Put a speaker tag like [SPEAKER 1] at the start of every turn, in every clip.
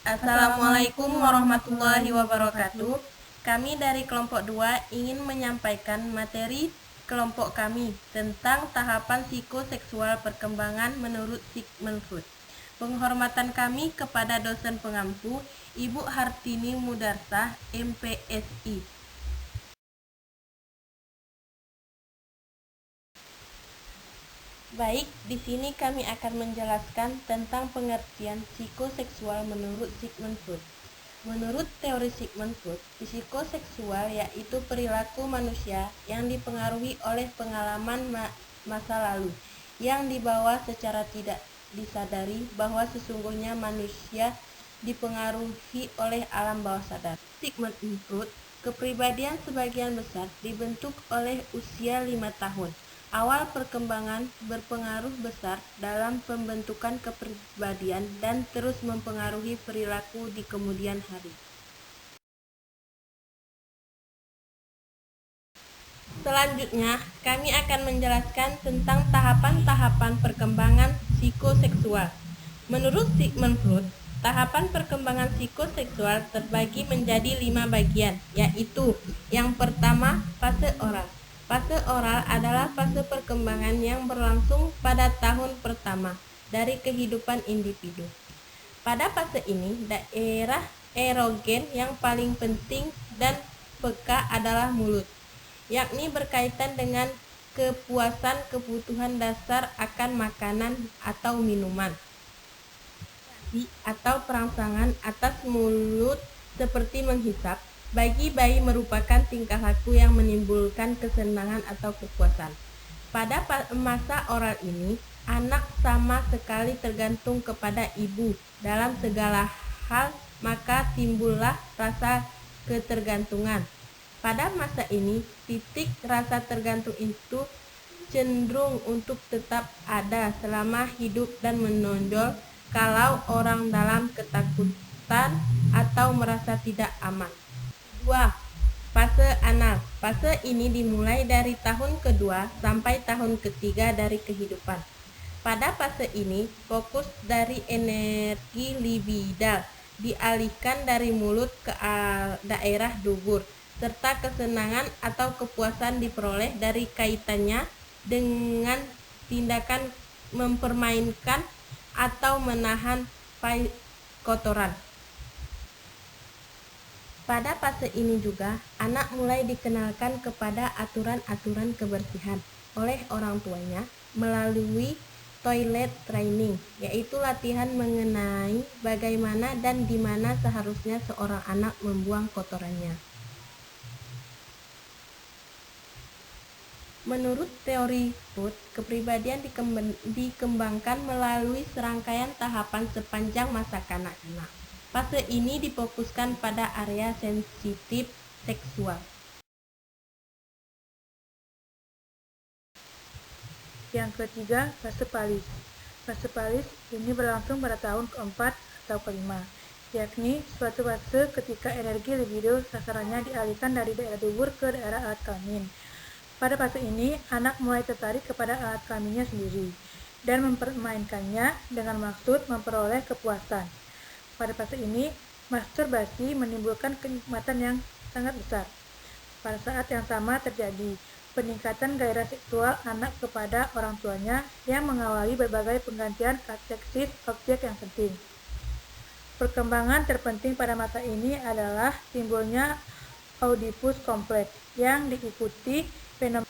[SPEAKER 1] Assalamualaikum warahmatullahi wabarakatuh. Kami dari kelompok 2 ingin menyampaikan materi kelompok kami tentang tahapan psikoseksual perkembangan menurut Sigmund Freud. Penghormatan kami kepada dosen pengampu, Ibu Hartini Mudarsah, MPSI. Baik, di sini kami akan menjelaskan tentang pengertian psikoseksual menurut Sigmund Freud. Menurut teori Sigmund Freud, psikoseksual yaitu perilaku manusia yang dipengaruhi oleh pengalaman masa lalu, yang dibawa secara tidak disadari bahwa sesungguhnya manusia dipengaruhi oleh alam bawah sadar. Sigmund Freud, kepribadian sebagian besar dibentuk oleh usia 5 tahun. Awal perkembangan berpengaruh besar dalam pembentukan kepribadian dan terus mempengaruhi perilaku di kemudian hari. Selanjutnya, kami akan menjelaskan tentang tahapan-tahapan perkembangan psikoseksual. Menurut Sigmund Freud, tahapan perkembangan psikoseksual terbagi menjadi 5 bagian, yaitu yang pertama, fase oral. Fase oral adalah fase perkembangan yang berlangsung pada tahun pertama dari kehidupan individu. Pada fase ini, daerah erogen yang paling penting dan peka adalah mulut, yakni berkaitan dengan kepuasan kebutuhan dasar akan makanan atau minuman, atau perangsangan atas mulut seperti menghisap. Bagi bayi merupakan tingkah laku yang menimbulkan kesenangan atau kepuasan. Pada masa oral ini, anak sama sekali tergantung kepada ibu dalam segala hal, maka timbullah rasa ketergantungan. Pada masa ini, titik rasa tergantung itu cenderung untuk tetap ada selama hidup dan menonjol kalau orang dalam ketakutan atau merasa tidak aman. 2. Fase anal. Fase ini dimulai dari tahun kedua sampai tahun ketiga dari kehidupan. Pada fase ini, fokus dari energi libidal dialihkan dari mulut ke daerah dubur, serta kesenangan atau kepuasan diperoleh dari kaitannya dengan tindakan mempermainkan atau menahan kotoran. Pada fase ini juga, anak mulai dikenalkan kepada aturan-aturan kebersihan oleh orang tuanya melalui toilet training, yaitu latihan mengenai bagaimana dan di mana seharusnya seorang anak membuang kotorannya. Menurut teori Freud, kepribadian dikembangkan melalui serangkaian tahapan sepanjang masa kanak-kanak. Fase ini difokuskan pada area sensitif seksual.
[SPEAKER 2] Yang ketiga, fase palis. Fase palis ini berlangsung pada tahun keempat atau kelima, yakni suatu fase ketika energi libido sasarannya dialihkan dari daerah dubur ke daerah alat kelamin. Pada fase ini, anak mulai tertarik kepada alat kelaminnya sendiri dan mempermainkannya dengan maksud memperoleh kepuasan. Pada fase ini, masturbasi menimbulkan kenikmatan yang sangat besar. Pada saat yang sama terjadi peningkatan gairah seksual anak kepada orang tuanya yang mengawali berbagai penggantian kateksis objek yang penting. Perkembangan terpenting pada masa ini adalah timbulnya Oedipus complex yang diikuti fenomena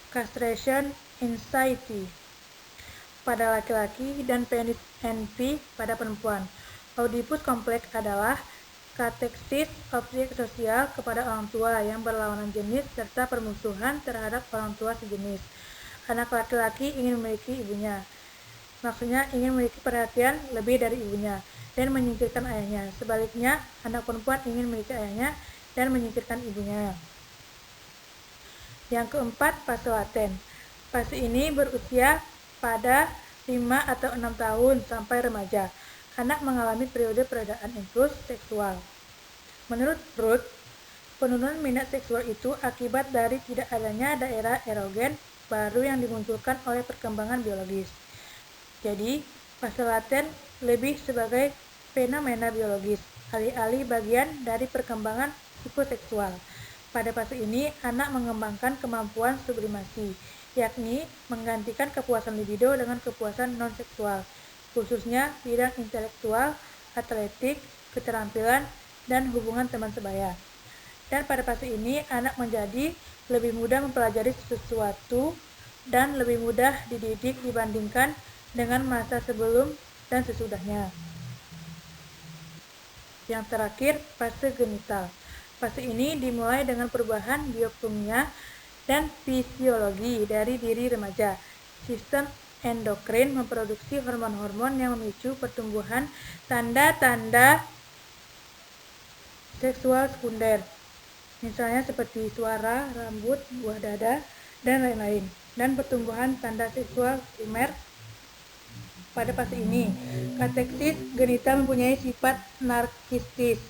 [SPEAKER 2] castration anxiety pada laki-laki dan penis envy pada perempuan. Oedipus complex adalah kateksis objek sosial kepada orang tua yang berlawanan jenis serta permusuhan terhadap orang tua sejenis. Anak laki-laki ingin memiliki ibunya, maksudnya ingin memiliki perhatian lebih dari ibunya dan menyingkirkan ayahnya. Sebaliknya, anak perempuan ingin memiliki ayahnya dan menyingkirkan ibunya. Yang keempat, fase laten. Fase ini berusia pada 5 atau 6 tahun sampai remaja. Anak mengalami periode peredaan impuls seksual. Menurut Freud, penurunan minat seksual itu akibat dari tidak adanya daerah erogen baru yang dimunculkan oleh perkembangan biologis. Jadi, fase laten lebih sebagai fenomena biologis, alih-alih bagian dari perkembangan psikoseksual. Pada fase ini, anak mengembangkan kemampuan sublimasi, yakni menggantikan kepuasan libido dengan kepuasan non-seksual, khususnya bidang intelektual, atletik, keterampilan, dan hubungan teman sebaya. Dan pada fase ini, anak menjadi lebih mudah mempelajari sesuatu dan lebih mudah dididik dibandingkan dengan masa sebelum dan sesudahnya. Yang terakhir, fase genital. Fase ini dimulai dengan perubahan biokimia dan fisiologi dari diri remaja. Sistem endokrin memproduksi hormon-hormon yang memicu pertumbuhan tanda-tanda seksual sekunder, misalnya seperti suara, rambut, buah dada, dan lain-lain, dan pertumbuhan tanda seksual primer. Pada fase ini, kateksis genital mempunyai sifat narkistis,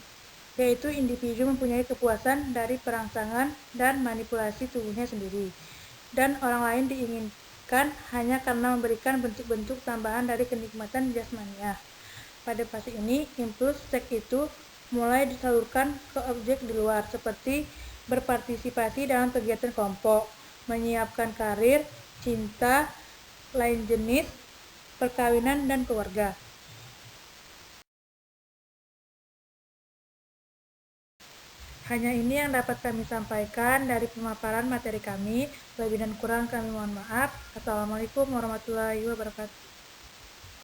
[SPEAKER 2] yaitu individu mempunyai kepuasan dari perangsangan dan manipulasi tubuhnya sendiri, dan orang lain diinginkan hanya karena memberikan bentuk-bentuk tambahan dari kenikmatan jasmania. Pada fase ini, impuls seks itu mulai disalurkan ke objek di luar, seperti berpartisipasi dalam kegiatan kelompok, menyiapkan karir, cinta, lain jenis, perkawinan, dan keluarga. Hanya ini yang dapat kami sampaikan dari pemaparan materi kami. Lebih dan kurang kami mohon maaf. Assalamualaikum warahmatullahi wabarakatuh.